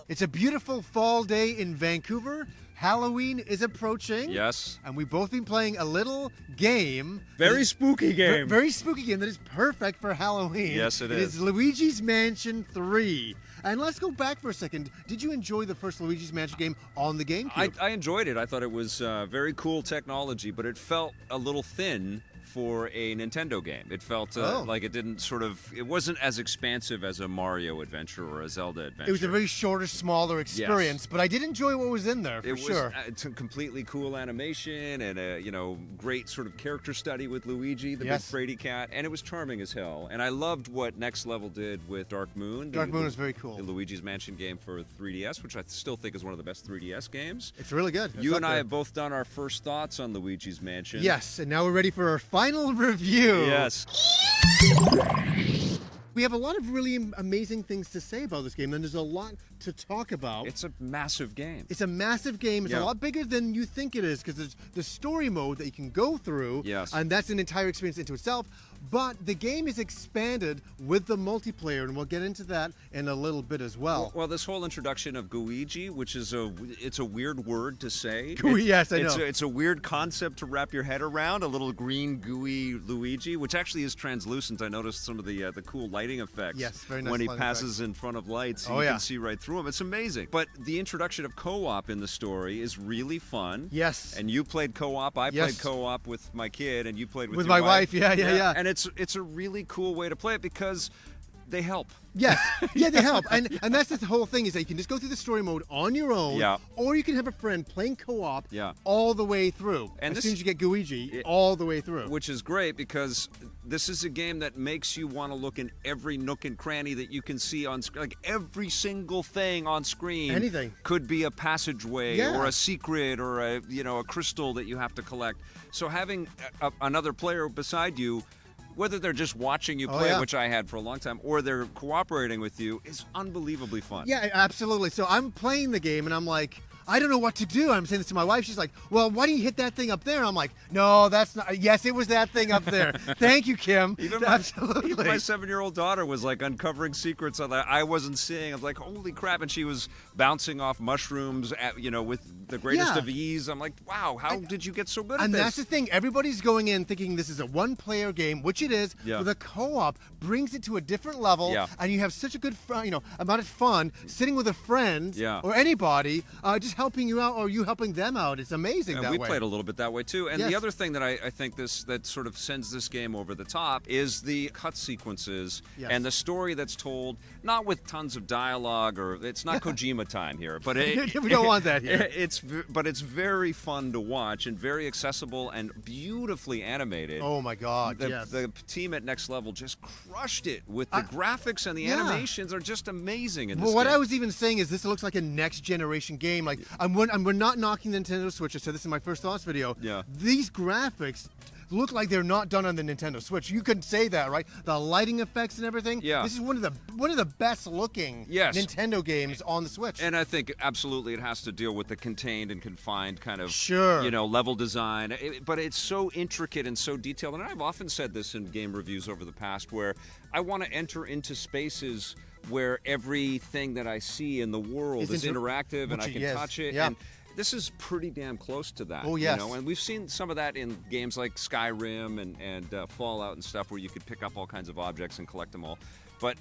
It's a beautiful fall day in Vancouver. Halloween is approaching. Yes. And we've both been playing a little game. Very spooky game. Very spooky game that is perfect for Halloween. Yes, it is. It is Luigi's Mansion 3. And let's go back for a second. Did you enjoy the first Luigi's Mansion game on the GameCube? I enjoyed it. I thought it was very cool technology, but it felt a little thin for a Nintendo game. It felt like it didn't it wasn't as expansive as a Mario adventure or a Zelda adventure. It was a very shorter, smaller experience, but I did enjoy what was in there, for sure. It's a completely cool animation and a great sort of character study with Luigi, the big Frady cat, and it was charming as hell. And I loved what Next Level did with Dark Moon. Dark Moon was very cool. The Luigi's Mansion game for 3DS, which I still think is one of the best 3DS games. It's really good. You and I have both done our first thoughts on Luigi's Mansion. Yes, and now we're ready for our final review. Yes. We have a lot of really amazing things to say about this game, and there's a lot to talk about. It's a massive game. It's a massive game. It's a lot bigger than you think it is, because there's the story mode that you can go through, and that's an entire experience into itself. But the game is expanded with the multiplayer, and we'll get into that in a little bit as well. Well, this whole introduction of Luigi, which is it's a weird word to say. Yes, I know. It's a weird concept to wrap your head around. A little green, gooey Luigi, which actually is translucent. I noticed some of the cool lighting effects. Yes, very nice. When he passes in front of lights, you can see right through them. It's amazing. But the introduction of co-op in the story is really fun. Yes. And you played co-op. I played co-op with my kid, and you played with my your wife. Yeah. And it's a really cool way to play it because they help. Yes, they help, and that's the whole thing, is that you can just go through the story mode on your own, or you can have a friend playing co-op all the way through, and as soon as you get Luigi, all the way through. Which is great, because this is a game that makes you want to look in every nook and cranny that you can see on screen. Like every single thing on screen could be a passageway or a secret or a crystal that you have to collect. So having another player beside you, whether they're just watching you play, which I had for a long time, or they're cooperating with you, is unbelievably fun. Yeah, absolutely. So I'm playing the game, and I'm like, I don't know what to do. I'm saying this to my wife. She's like, well, why don't you hit that thing up there? I'm like, no, that's not. Yes, it was that thing up there. Thank you, Kim. Absolutely. Even my 7-year-old daughter was like uncovering secrets that I wasn't seeing. I was like, holy crap. And she was bouncing off mushrooms with the greatest of ease. I'm like, wow, how did you get so good at this? And that's the thing. Everybody's going in thinking this is a one-player game, which it is. With a co-op, brings it to a different level, and you have such a good amount of fun sitting with a friend or anybody, just helping you out, or you helping them out. It's amazing that way. We played a little bit that way too. And the other thing that I think that sort of sends this game over the top is the cut sequences and the story that's told, not with tons of dialogue, or it's not Kojima time here, but we don't want that here. But it's very fun to watch and very accessible and beautifully animated. Oh my God! The team at Next Level just crushed it with the graphics, and the animations are just amazing in this game. What I was even saying is this looks like a next generation game. Like we're not knocking the Nintendo Switch. I said this in my first thoughts video. These graphics look like they're not done on the Nintendo Switch. You could say that, right? The lighting effects and everything. This is one of the best looking Nintendo games on the Switch. And I think absolutely it has to deal with the contained and confined kind of level design. But it's so intricate and so detailed. And I've often said this in game reviews over the past, where I want to enter into spaces where everything that I see in the world is interactive and I can touch it. And this is pretty damn close to that. Oh, yes. And we've seen some of that in games like Skyrim and Fallout and stuff, where you could pick up all kinds of objects and collect them all. But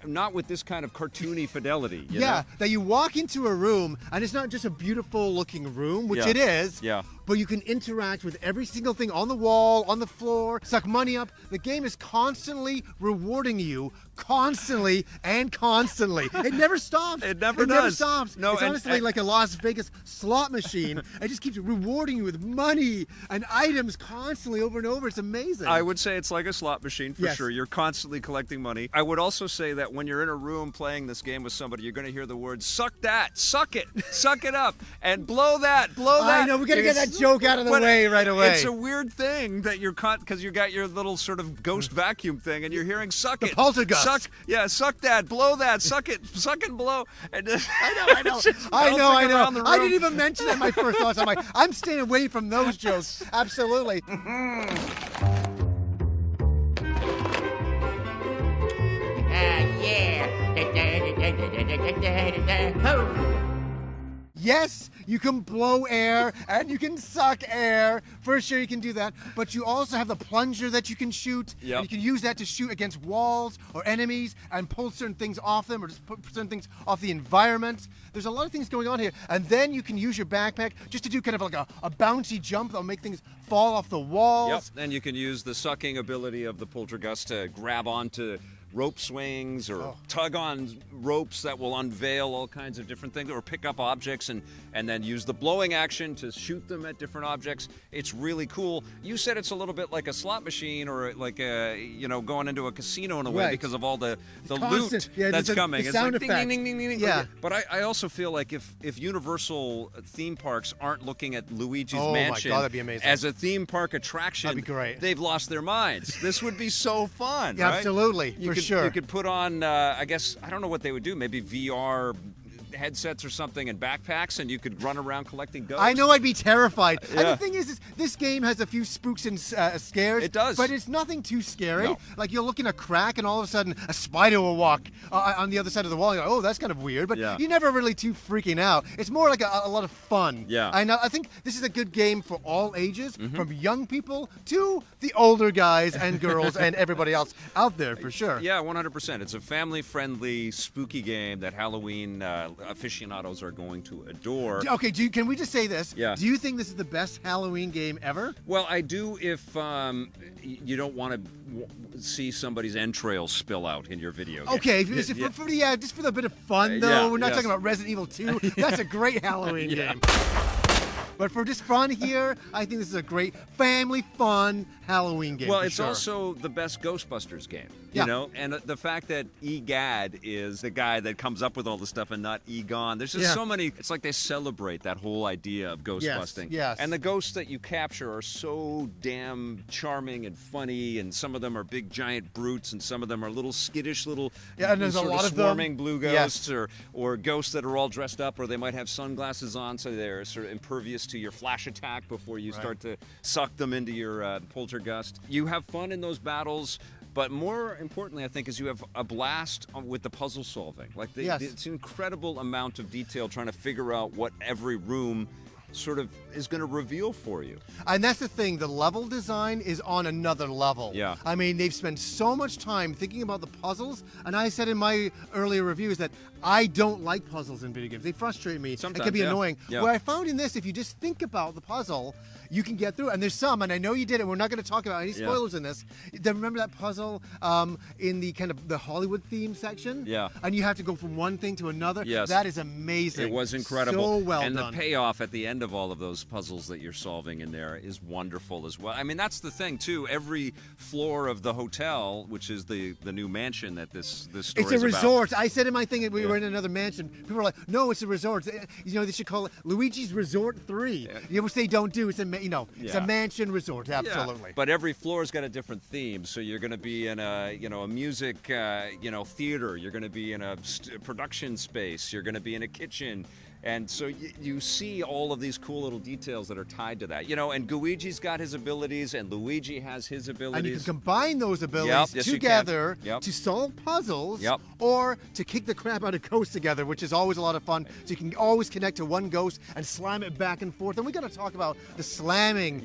not with this kind of cartoony fidelity. You know? That you walk into a room, and it's not just a beautiful looking room, which it is, but you can interact with every single thing on the wall, on the floor, suck money up. The game is constantly rewarding you, constantly and constantly. It never stops. It never stops. No, it's honestly like a Las Vegas slot machine. It just keeps rewarding you with money and items constantly over and over. It's amazing. I would say it's like a slot machine for sure. You're constantly collecting money. I would also say that when you're in a room playing this game with somebody, you're going to hear the words, suck that, suck it, suck it up, and blow that, blow that. I know, we got to get that joke out of the way right away. It's a weird thing that you're caught, because you got your little sort of ghost vacuum thing, and you're hearing suck it. Poltergeist. Suck that, blow that, suck it, suck and blow. And I know. I didn't even mention it in my first thoughts. I'm like, I'm staying away from those jokes. Absolutely. Yes, you can blow air and you can suck air. For sure you can do that. But you also have the plunger that you can shoot. Yep. And you can use that to shoot against walls or enemies and pull certain things off them or just put certain things off the environment. There's a lot of things going on here. And then you can use your backpack just to do kind of like a bouncy jump that'll make things fall off the walls. Yep, and you can use the sucking ability of the poltergust to grab onto rope swings or tug on ropes that will unveil all kinds of different things, or pick up objects and then use the blowing action to shoot them at different objects. It's really cool. You said it's a little bit like a slot machine or like going into a casino in a way because of all the loot that's coming. The sound it's like effects. Ding, ding, ding, ding, ding. Yeah. But I also feel like if Universal theme parks aren't looking at Luigi's Oh Mansion my God, that'd be amazing. as a theme park attraction, That'd be great. They've lost their minds. This would be so fun, Yeah, right? absolutely, for sure. You could put on, I guess, I don't know what they would do, maybe VR headsets or something and backpacks, and you could run around collecting ghosts. I know I'd be terrified. Yeah. And the thing is this game has a few spooks and scares. It does. But it's nothing too scary. No. Like you'll look in a crack and all of a sudden a spider will walk on the other side of the wall. You're like, oh, that's kind of weird. But you're never really too freaking out. It's more like a lot of fun. Yeah. And I think this is a good game for all ages, from young people to the older guys and girls and everybody else out there, for sure. Yeah, 100%. It's a family-friendly, spooky game that Halloween aficionados are going to adore. Okay, can we just say this? Yeah. Do you think this is the best Halloween game ever? Well, I do if you don't want to see somebody's entrails spill out in your video game. Okay, just for the bit of fun, though. Yeah, We're not yes. talking about Resident Evil 2. That's a great Halloween game. But for just fun here, I think this is a great family fun Halloween game. Well, for it's sure. also the best Ghostbusters game, Yeah. you know? And the fact that EGAD is the guy that comes up with all the stuff and not Egon. There's just so many. It's like they celebrate that whole idea of ghost busting. Yes. And the ghosts that you capture are so damn charming and funny, and some of them are big giant brutes, and some of them are little skittish little and there's a sort lot of of them. swarming blue ghosts, or ghosts that are all dressed up, or they might have sunglasses on so they're sort of impervious to your flash attack before you start to suck them into your poltergust. You have fun in those battles, but more importantly, I think, is you have a blast with the puzzle solving. Like it's an incredible amount of detail trying to figure out what every room sort of is going to reveal for you. And that's the thing, the level design is on another level. Yeah. I mean, they've spent so much time thinking about the puzzles, and I said in my earlier reviews that I don't like puzzles in video games. They frustrate me. Sometimes, it can be annoying. Yeah. What I found in this, if you just think about the puzzle, you can get through it. And there's some, and I know you did it, we're not going to talk about any spoilers in this. Remember that puzzle in the kind of the Hollywood theme section? Yeah. And you have to go from one thing to another? Yes. That is amazing. It was incredible. So well and done. the payoff at the end of all of those puzzles that you're solving in there is wonderful as well. I mean, that's the thing, too. Every floor of the hotel, which is the new mansion that this story It's a is resort. I said in my thing that we were in another mansion. People were like, "No, it's a resort." You know, they should call it Luigi's Resort 3. Which they don't do. It's it's a mansion resort. Absolutely. Yeah. But every floor's got a different theme. So you're going to be in a music theater. You're going to be in a production space. You're going to be in a kitchen. And so you see all of these cool little details that are tied to that. And Luigi's got his abilities, and Luigi has his abilities. And you can combine those abilities together to solve puzzles or to kick the crap out of ghosts together, which is always a lot of fun. So you can always connect to one ghost and slam it back and forth. And we got to talk about the slamming.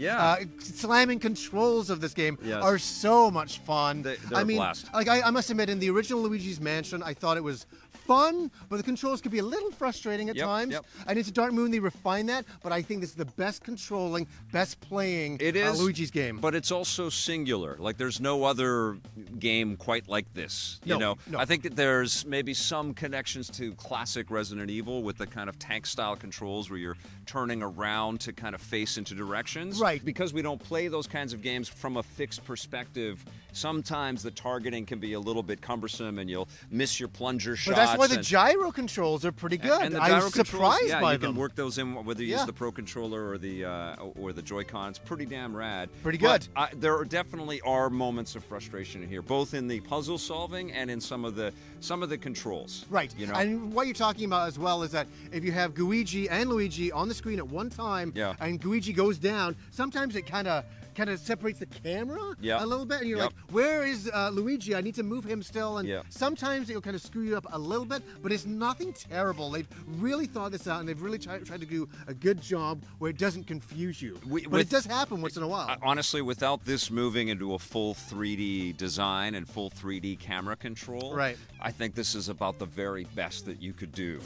Slamming controls of this game are so much fun. They're a blast. Like I must admit, in the original Luigi's Mansion, I thought it was fun, but the controls could be a little frustrating at times. And into Dark Moon, they refined that, but I think this is the best controlling, best playing Luigi's game. But it's also singular. Like, there's no other game quite like this. No. I think that there's maybe some connections to classic Resident Evil with the kind of tank-style controls where you're turning around to kind of face into directions. Right. Because we don't play those kinds of games from a fixed perspective, sometimes the targeting can be a little bit cumbersome and you'll miss your plunger shots. But that's why the gyro controls are pretty good. And the I gyro was controls, surprised by you them. can work those in whether you use the Pro Controller or the Joy-Con. It's pretty damn rad. Pretty good. But there definitely are moments of frustration in here, both in the puzzle solving and in some of the controls. Right. And what you're talking about as well is that if you have Luigi and Luigi on the screen at one time, and Luigi goes down, sometimes it kind of kind of separates the camera Yep. a little bit, and you're Yep. like, where is Luigi? I need to move him still, and Yep. sometimes it'll kind of screw you up a little bit, but it's nothing terrible. They've really thought this out, and they've really tried to do a good job where it doesn't confuse you. But it does happen once in a while. Honestly, without this moving into a full 3D design and full 3D camera control, right. I think this is about the very best that you could do.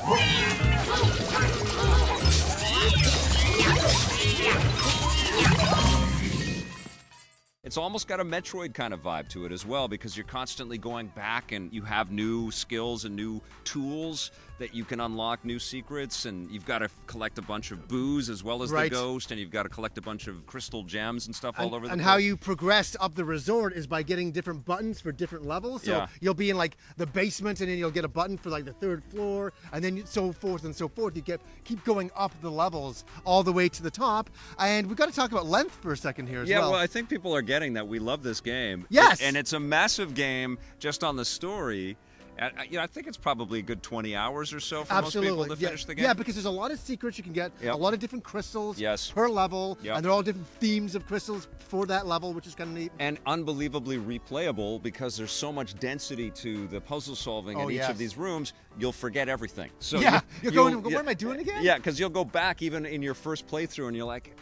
It's almost got a Metroid kind of vibe to it as well, because you're constantly going back and you have new skills and new tools that you can unlock new secrets, and you've got to collect a bunch of boos as well as the ghost, and you've got to collect a bunch of crystal gems and stuff all over the place. And how you progress up the resort is by getting different buttons for different levels. So you'll be in like the basement, and then you'll get a button for like the 3rd floor, and then so forth and so forth. You keep going up the levels all the way to the top. And we've got to talk about length for a second here as well. Yeah, well, I think people are getting that we love this game. Yes! And it's a massive game just on the story. I think it's probably a good 20 hours or so for most people to finish the game. Yeah, because there's a lot of secrets you can get, a lot of different crystals per level, and they're all different themes of crystals for that level, which is kind of neat. And unbelievably replayable, because there's so much density to the puzzle solving in each of these rooms, you'll forget everything. So you're going, what am I doing again? Yeah, because you'll go back even in your first playthrough, and you're like,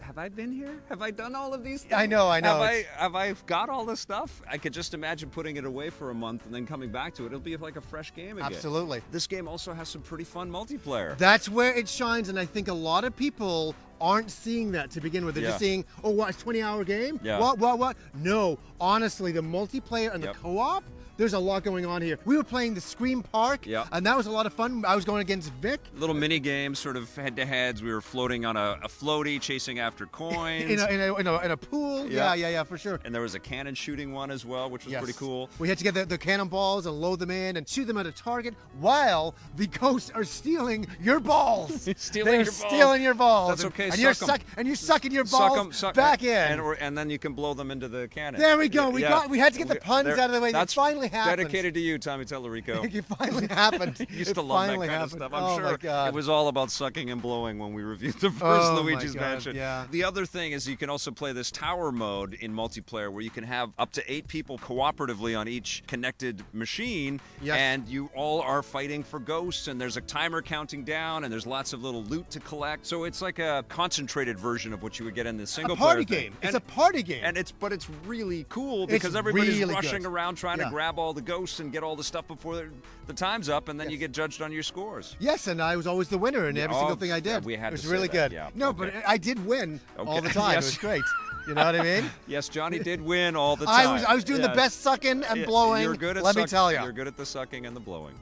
have I been here? Have I done all of these things? I know. Have I got all this stuff? I could just imagine putting it away for a month and then coming back to it. It'll be like a fresh game again. Absolutely. This game also has some pretty fun multiplayer. That's where it shines, and I think a lot of people aren't seeing that to begin with. They're just seeing, oh, what, it's a 20-hour game? Yeah. What? No, honestly, the multiplayer and the co-op, there's a lot going on here. We were playing the Scream Park, and that was a lot of fun. I was going against Vic. Little mini games, sort of head-to-heads. We were floating on a floaty, chasing after coins. in a pool. Yeah, for sure. And there was a cannon shooting one as well, which was pretty cool. We had to get the cannonballs and load them in and shoot them at a target while the ghosts are stealing your balls. They're stealing your balls. That's okay. And you're sucking your balls back in. And then you can blow them into the cannon. There we go. We had to get the puns out of the way. That's finally happened. Dedicated to you, Tommy Tellerico. It finally happened. You used to love that kind of stuff. I'm sure it was all about sucking and blowing when we reviewed the first Luigi's Mansion. Yeah. The other thing is you can also play this tower mode in multiplayer, where you can have up to 8 people cooperatively on each connected machine, and you all are fighting for ghosts, and there's a timer counting down, and there's lots of little loot to collect. So it's like a concentrated version of what you would get in the single player party game. It's a party game. And it's really cool, because everybody's rushing around trying to grab all the ghosts and get all the stuff before the time's up, and then you get judged on your scores. Yes, and I was always the winner in every single thing I did. We had it was to really say that. good. Yeah. No, but I did win all the time. It was great. You know what I mean? Yes, Johnny did win all the time. I was doing the best sucking and blowing. You're good at let me tell you. You're good at the sucking and the blowing.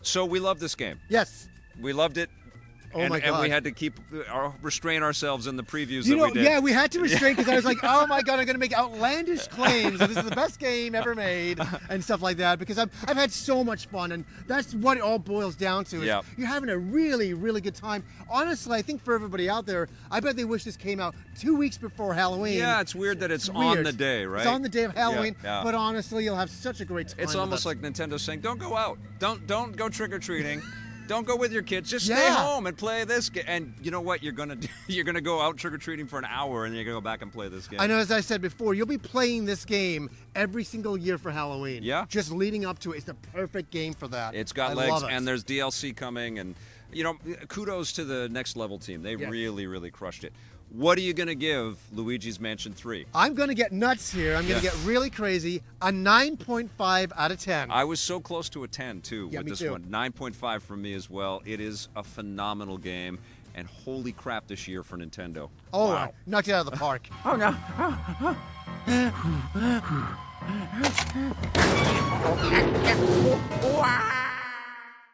So we love this game. Yes. We loved it. Oh my God. And we had to restrain ourselves in the previews that we did. Yeah, we had to restrain, because I was like, oh my God, I'm going to make outlandish claims that this is the best game ever made and stuff like that, because I've had so much fun, and that's what it all boils down to. Is you're having a really, really good time. Honestly, I think for everybody out there, I bet they wish this came out 2 weeks before Halloween. Yeah, it's weird that it's on the day, right? It's on the day of Halloween, but honestly, you'll have such a great time. It's almost like Nintendo saying, don't go out. Don't go trick-or-treating. Don't go with your kids. Just stay home and play this game. And you know what you're gonna do? You're gonna go out trick-or-treating for an hour, and you're gonna go back and play this game. I know, as I said before, you'll be playing this game every single year for Halloween. Yeah. Just leading up to it. It's the perfect game for that. It's got legs, and there's DLC coming, and kudos to the Next Level team. They really, really crushed it. What are you going to give Luigi's Mansion 3? I'm going to get nuts here. I'm going to get really crazy. A 9.5 out of 10. I was so close to a 10, too, with this one. 9.5 from me as well. It is a phenomenal game, and holy crap this year for Nintendo. Oh, wow. Knocked it out of the park. Oh, no. Wow.